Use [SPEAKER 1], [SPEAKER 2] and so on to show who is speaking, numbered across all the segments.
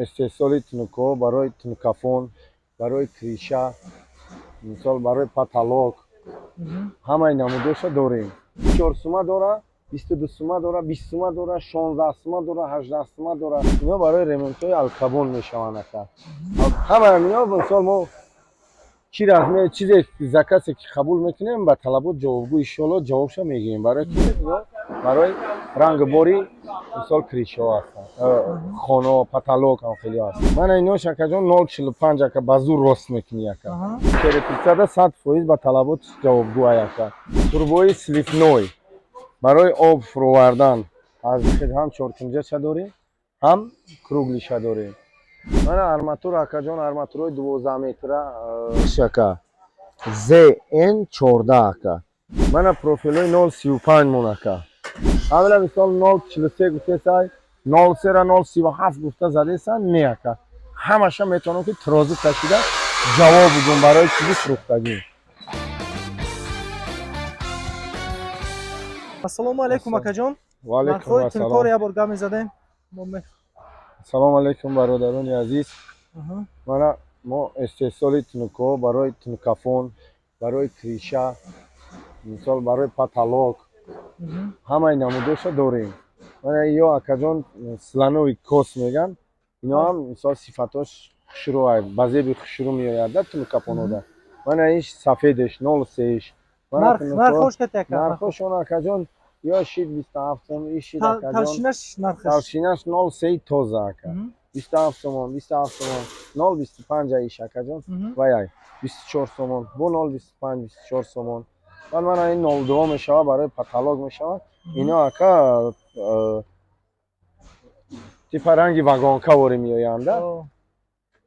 [SPEAKER 1] استحصال تنوک‌ها برای تنکافون، برای کریشه، مثال برای پاتالوگ، همه نمودش داریم. 4 سومه داره، 22 سومه داره، 20 سومه داره، 16 سومه داره، 18 سومه داره. اینا برای ремонт‌های алкабон میشوند. همه اینا مثال ما چی رقم چیزی زکاتی که قبول میکنیم با طلبات جوابگو ان شاء الله جوابش میگیم برای کی برای رنگ باری مثال کریچه هستن خانه پاتالوگ هم خیلی هست من اینو شکر جان 0.45 که بازور راست میکنی یکا 40% با طلبات جوابگو یکا توربوی سلیف نوی برای آب فروردن از خود هم 4 داریم هم کروگلیش داریم من арматура акаҷон арматураи 12 метра шака ZN 14 ака мана профилои 0.35 мон ака аввала мисол 0.43 гуфтесай 0.3 0.37 гуфта задесан не ака ҳамаша метавонам ки трозу кашида ҷавоб бидум барои чизи фурӯхтагӣ.
[SPEAKER 2] Ассалому алайкум акаҷон.
[SPEAKER 1] Ва алайкум ассалом.
[SPEAKER 2] Я бор гап мезадем.
[SPEAKER 1] Салом алайкум бародарони азиз. Мана мо истеҳсоли тунукҳо барои тунукафон, барои криша, мисол барои паталог ҳамаи намудоша дорем. Мана ё акаҷон сланови кос меган. Ино ҳам мисол сифатош хушрӯай, ба зеби хушрӯ меояд дар тунукафонода. Мана иш сафедеш 0.3.
[SPEAKER 2] Нархош катяка.
[SPEAKER 1] Нархошон акаҷон ё шид 27 сом, ишид акаҷон.
[SPEAKER 2] Талшинаш нархаш.
[SPEAKER 1] Талшинаш 0.3 тоза ака. 27 сомон, 27 сомон, 0.25 иш акаҷон. Ваяй 24 сомон, бо 0.25 24 сомон. Мана ин 0.2 мешава барои паталог мешава. Ино ака типа ранги вагонка вори меоянд.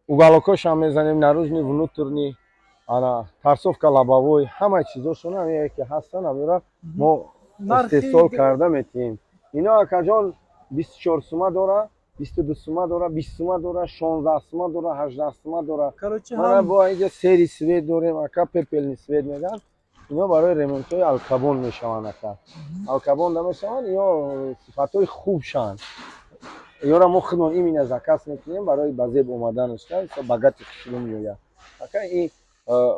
[SPEAKER 1] Уголокош ҳам мезанем наружни, внутрни, ана тарсовка лабовой, ҳама чизошон ҳамея ки ҳастан ҳамира мо истеҳсол карда метиҳем. Ино акаҷон 24 сума дора, 22 сума дора, 20 сума дора, 16 сума дора, 18 сума дора. Мана бо инҷа сери свет дорем, ака пепелни свет меган. Ино барои ремонтҳои алкабон мешаванд ака. Алкабон намешаванд, ё сифатҳои хубшанд. Ёра мо худмон имина заказ мекунем барои ба зеб омаданаш, ба гати хушрӯ меояд. Ака ин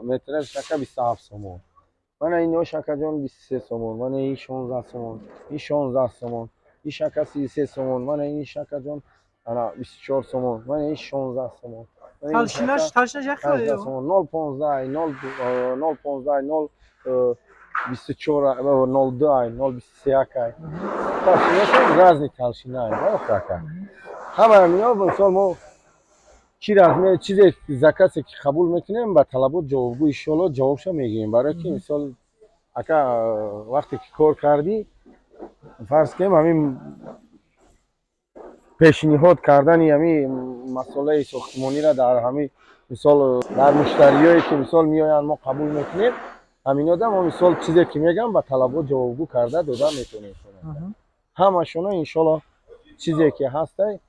[SPEAKER 1] метраш ака 27 сомон. Мана инош акаҷон 23 сомон, мана ин 16 сомон, ин 16 сомон, ин шака 33 сомон, мана ин шакаҷон ана 24 сомон, мана ин 16 сомон.
[SPEAKER 2] Талшинаш яхо
[SPEAKER 1] сомон 0.15 0.15 0.24 0.2 0.23 талшинаш разни талшина ака. Ҳама ино мисол мо чӣ разме чизе заказе ки қабул мекунем ба талабот ҷавобгӯ иншоалло ҷавобша мегием барои ки мисол ака вақте ки кор кардӣ фарз кунем ҳамин пешниҳод кардани ҳамин масъолаи сохтмонира дар ҳамин мисол дар муштариёе ки мисол меоянд мо қабул мекунем ҳаминода мо мисол чизе ки мегам ба талабот ҷавобгӯ карда дода метавонем. ҳамашона иншоалло чизе ки ҳастай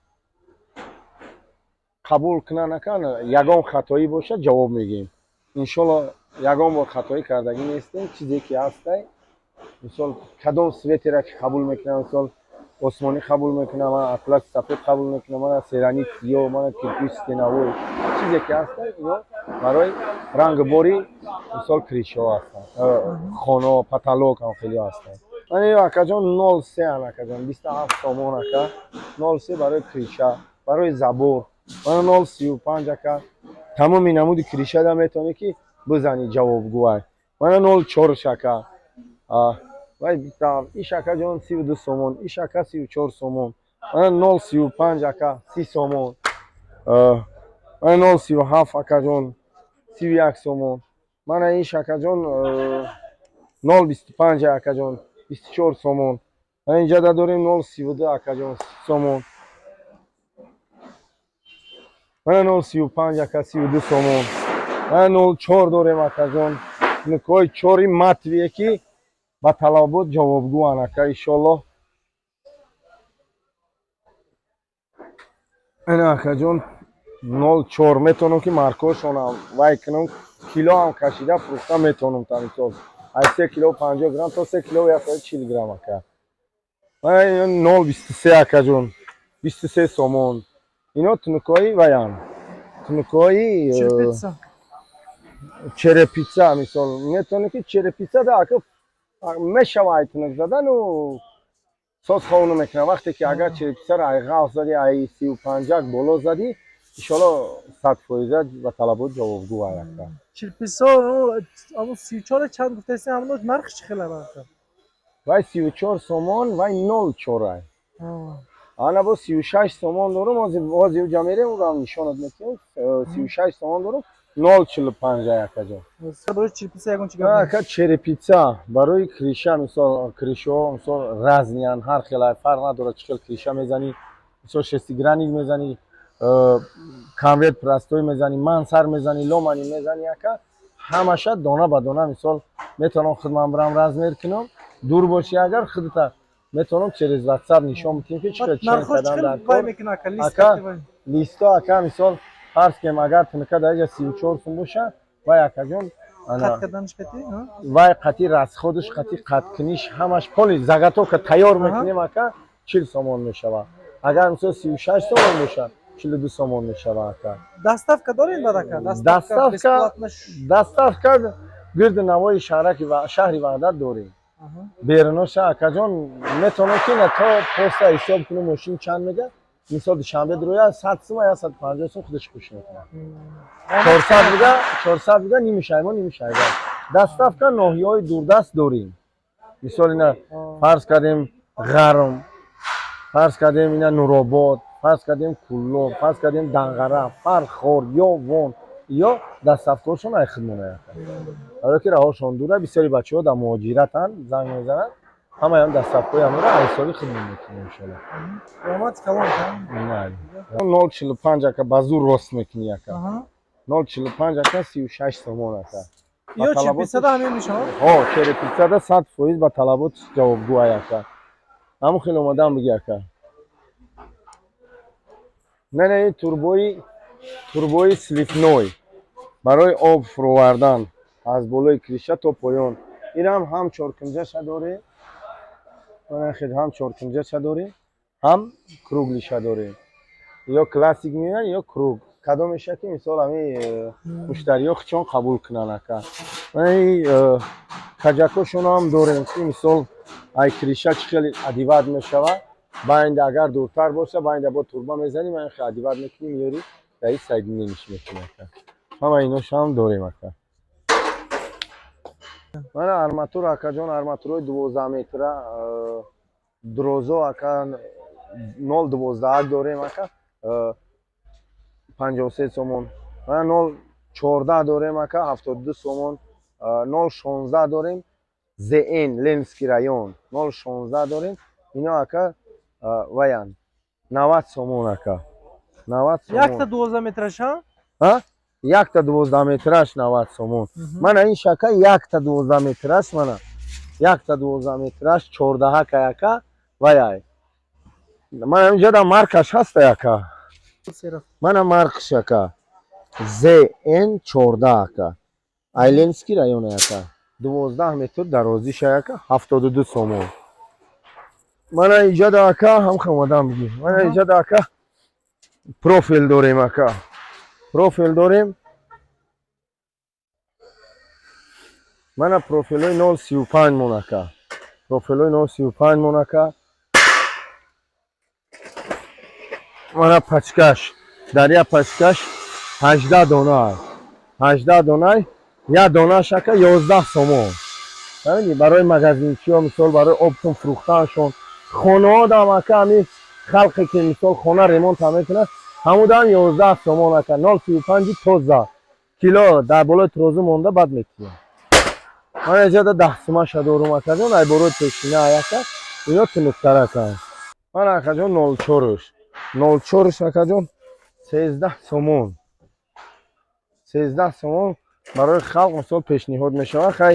[SPEAKER 1] қабул кунанд акан ягон хатоӣ бошад ҷавоб мегием. Иншоалло ягон бор хатоӣ кардагӣ нестем. Чизе ки ҳастай мисол кадом светера ки қабул мекунам, мисол осмонӣ қабул мекунам, ман атлас сафед қабул мекунам, ман серамик сиёҳ, ман кирпич стеновой. Чизе ки ҳастай ино барои рангбори мисол кришаҳо ҳастанд. Хона, паталог ҳам хеле ҳастанд. Ман ё акаҷон 0.3 акаҷон 27 сомон ака. 0.3 барои криша, барои забор. Мана 0.35 ака. Тамоми намуди кришада метавонӣ ки бизани ҷавобгӯай. Мана 0.4 ака. Вай битам иш акаҷон 32 сомон, иш ака 34 сомон. Мана 0.35 ака 30 сомон. Мана 0.37 акаҷон 31 сомон. Мана иш акаҷон 0.25 акаҷон 24 сомон. Мана инҷа дорем 0.32 акаҷон 30 сомон. Мана 0.35 ака 32 сомон. Мана 0.4 дорем акаҷон. Нукои 4 матвие ки ба талабот ҷавобгӯанд ака иншоалло. ина акаҷон 0.4 метавонам ки маркошонам вай кунам кило ҳам кашида фурӯхта метавонам тамисол аз 3 кило 50 грамм то 3 кило 140 грамм ака. 0.23 акаҷон 23 сомон. اینا تنکایی ویان تنکایی
[SPEAKER 2] Çirpitsa.
[SPEAKER 1] черепица مثال میتونه که черепица ده اگه میشوه تنک زدن و ساز خونو میکنه وقتی که اگر черепица را غاز زدی ای 35 بالا زدی انشالله 100% و طلبات جوابگو آید.
[SPEAKER 2] Çirpitsa o ama 34 çand guftesin ama o narx çıkılar artık.
[SPEAKER 1] وای 34 سومون وای 0 چوره انا با 36 سومون دارم از یو جمعیره اون نشانت میکنم 36 سومون دارم 0.45 یکجا
[SPEAKER 2] Böyle çirpitsa yakın çıkıyor.
[SPEAKER 1] اکا черепица برای کریشا مثال کریشو مثال رزنیان هر خیلی فرق نداره چقدر کریشا میزنی مثال شستیگرانیگ میزنی کامرت پرستوی میزنی منسر میزنی لومانی میزنی اکا همشه دانه به دانه مثال میتونم خودم برام رزن کنم دور باشی اگر خودت میتونم через واتساپ نشون بدم که چقدر چند
[SPEAKER 2] Narkoş
[SPEAKER 1] قدم در
[SPEAKER 2] çıkıl vay
[SPEAKER 1] کار
[SPEAKER 2] mekin aka list
[SPEAKER 1] اکا
[SPEAKER 2] vay.
[SPEAKER 1] لیستا اکا مثال فرض کنم اگر تنکا در 34 سون باشه و اکا جون انا
[SPEAKER 2] Katkadan çıkati ha.
[SPEAKER 1] وای قطعی راست خودش قطعی قط کنیش همش پولی زگاتو که تیار میکنیم اکا 40 سومون میشوه اگر مثلا 36 سومون میشه 42 سومون میشوه اکا
[SPEAKER 2] Dastavka دارین داداکا.
[SPEAKER 1] دستافکا گرد نوای شهری وحدت داریم بیرونش اکا جان میتونه که نه تا پست حساب کنه ماشین چند میگه مثلا دوشنبه درویا 100 سوم یا 150 سوم خودش خوش میکنه 400 دیگه نیمه شایمان نیمه شایمان دستافکا ناحیه‌های دوردست داریم مثال اینا فرض کردیم غرم فرض کردیم اینا نورآباد فرض کردیم کلو فرض کردیم دنقره فرخار یا وان یا دستافکاشون ای خدمونه حالا که راهشون دوره بسیاری بچه‌ها در مهاجرتن زنگ میزنن همه هم دستافکای همون را ایساری خدمت میکنیم ان شاء الله
[SPEAKER 2] Romat kalan kan.
[SPEAKER 1] نه 0.45 اکا بازو راست میکنی اکا
[SPEAKER 2] Aha.
[SPEAKER 1] 0.45 اکا 36 تومان اکا
[SPEAKER 2] Yo çirpitsa da همینmiş ha.
[SPEAKER 1] ها черепица да 100% ба талабот ҷавобгӯ ака ҳамон хеле омадам биги ака не турбои слифной барои об фуровардан аз болои криша то поён инам ҳам чоркунҷаша дорем хел ҳам чоркунҷаша дорем ҳам круглиша дорем ё классик меоян ё круг кадомеша ки мисол ҳами муштариҳо хичон қабул кунанд ака каҷакошоно ҳам дорем ки мисол ай криша чӣ хеле адиват мешавад байнда агар дуртар боша байнда бо турба мезанем ай хеле адиват мекунем ёри даи сайдинениш мекунем ака ҳама иношам дорем ака мана арматура акаҷон арматураи 12 метра дрозо ака 0.12 дорем ака 53 сомон мана 0.14 дорем ака 72 сомон 0.16 дорем зн ленский район 0.16 дорем ино ака ваян 90 сомон ака 90 сомон
[SPEAKER 2] Yakta 12 metraj ha.
[SPEAKER 1] ها якта 12 метраш 90 сомон мана ин шака якта 12 метраш мана якта 12 метраш 14 ака ваяй мана инҷа да маркаш ҳаста яка мана маркаш ака зн 14 ака айленский район ака 12 метр дарозиша яка 72 сомон мана инҷа да ака ҳам хамадам бигир мана инҷа да ака профил дорем ака профил дорем мана профилои 0.35 мон ака профилои 0.35 мон ака мана пачкаш дар як пачкаш 18 дона аст 18 дона як донаш ака 11 сомон бабини барои магазинчиҳо мисол барои обтун фурӯхтанашон хонаҳо дам ака ҳамин халқе ки мисол хона ремонта мекунад ҳамудан 11 сомон ака 0.35 тоза кило дар болои трозу монда бад мекунад ман инҷа 10 сомаша дорум акаҷон ай борои пешина ака ино тунуктар ака ман акаҷон 0.4 акаҷон 13 сомон 13 сомон барои халқ мисол пешниҳод мешавад хай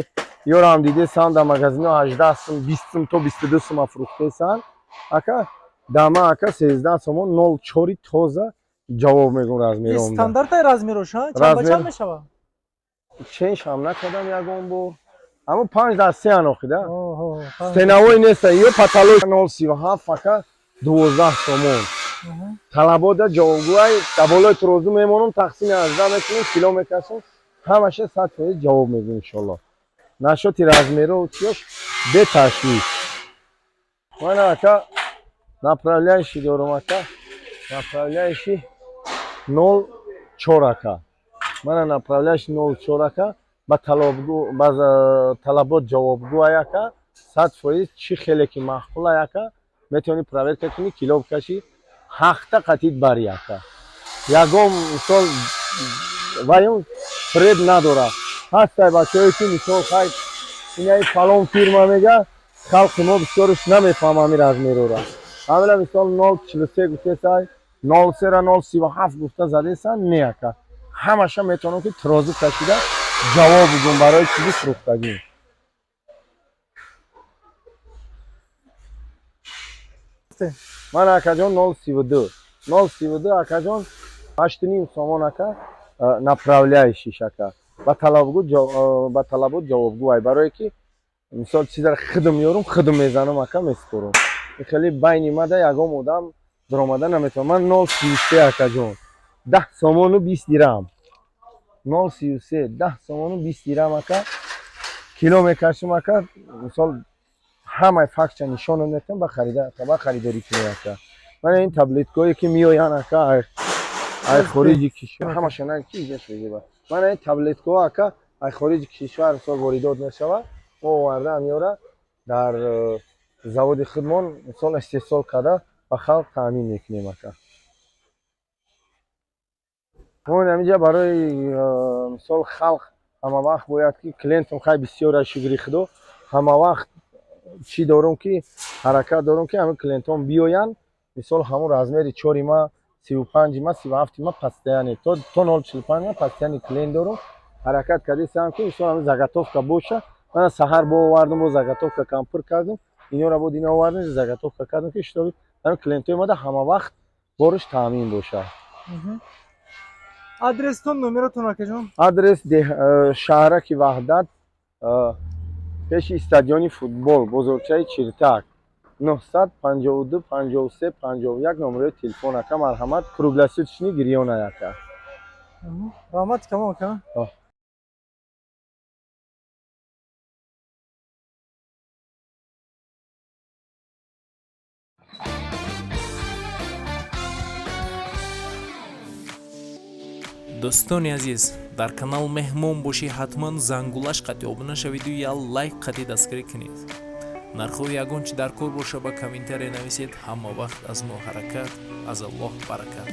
[SPEAKER 1] ёрам диде сан дар магазинҳо 18 сум 20 сум то 22 сума фурӯхтесан ака дама ака 13 сомон 0.4 тоза ҷавоб мегӯм размером
[SPEAKER 2] Standartay razmerosh ha. Чанд мешава?
[SPEAKER 1] ченш ҳам накардам ягон бор ҳамон 5 дар 3 анохида сенавои неста ё паталои 0.37 ака 12 сомон талабота ҷавобгӯай дар болои турозу мемонам, тақсими 18 мекунем, кило мекашем, ҳамаша 100% ҷавоб мегӯем иншоалло. Нашоти размеру чиёш беташвиш. Мана ака направляющий дорум ака. Направляющий 04 ака. Мана направляющий 04 ака. Ба талабот ҷавобгӯай ака. 100% чӣ хеле ки маъқулай ака. Метавонӣ проверка кунӣ, кило бикашӣ, ҳақта қатъит барӣ ака. Ягон мисол ваён фред надора. Ҳастай бачаҳое ки мисол хай инаи фалон фирма мега, халқи мо бисёраш намефаҳма ҳамин размерора. Ҳамина мисол 043 гуфтесай, 03 037 гуфта задесан, не ака. Ҳамаша метавонам ки трозу кашида ҷавоб бигӯм барои чизи фурӯхтагӣ. Мана акаҷон 032. 032 акаҷон 8.5 сомон ака, направляющий ака. Ба талабот ҷавобгӯай барое ки мисол чизара хидм меёрам, хидм мезанам ака, месупорам. Хеле байни мада ягон одам даромада наметавонад. Ман 033 акаҷон 10 сомону 20 дирам. 033 10 сомону 20 дирам ака. Кило мекашим ака. Мисол ҳамаи фактча нишонам метавонам ба харидорӣ кунем ака. Мана ин таблеткое ки меоянд ака, ай хориҷи кишвар ҳамаша на ки иҷа шуда. Мана ин таблеткаҳо ака ай хориҷи кишвар мисол воридот мешавад, мо оварда меёра дар заводи худмон мисол истеҳсол карда ба халқ таъмин мекунем ака. мо намиҷа барои мисол халқ ҳама вақт бояд ки клиентам хай бисёр ай шукри худо, ҳама вақт чӣ дорум ки ҳаракат дорум ки ҳамин клиентон биёянд, мисол ҳамун размери 4 ма, 35 ма, 37 ма постоянно то 045 ма постоянно клиент дорум. ҳаракат кардесам ки мисол ҳамин заготовка боша, мана саҳар бо овардам, бо заготовка кампир кардем, инёро бо дина овардем, заготовка кардем ки шутобид ҳамин клиентои мада ҳама вақт бориш таъмин бошад.
[SPEAKER 2] Адрестон, номеротон акаҷон?
[SPEAKER 1] Адрес шаҳраки Ваҳдат, пеши стадиони футбол, бозорчаи Чиртак, 952 53 51 номерои телефон ака. Марҳамат, круглосуточный гирёнай ака.
[SPEAKER 2] Раҳмати камол ака.
[SPEAKER 3] дӯстони азиз, дар канал меҳмон бошӣ, ҳатман зангулаш қатъи обуна шавиду я лайк қатъи дастгирӣ кунед. нархои ягон чи дар кор боша ба комментария нависед. Ҳама вақт аз мо ҳаракат, аз Аллоҳ баракат.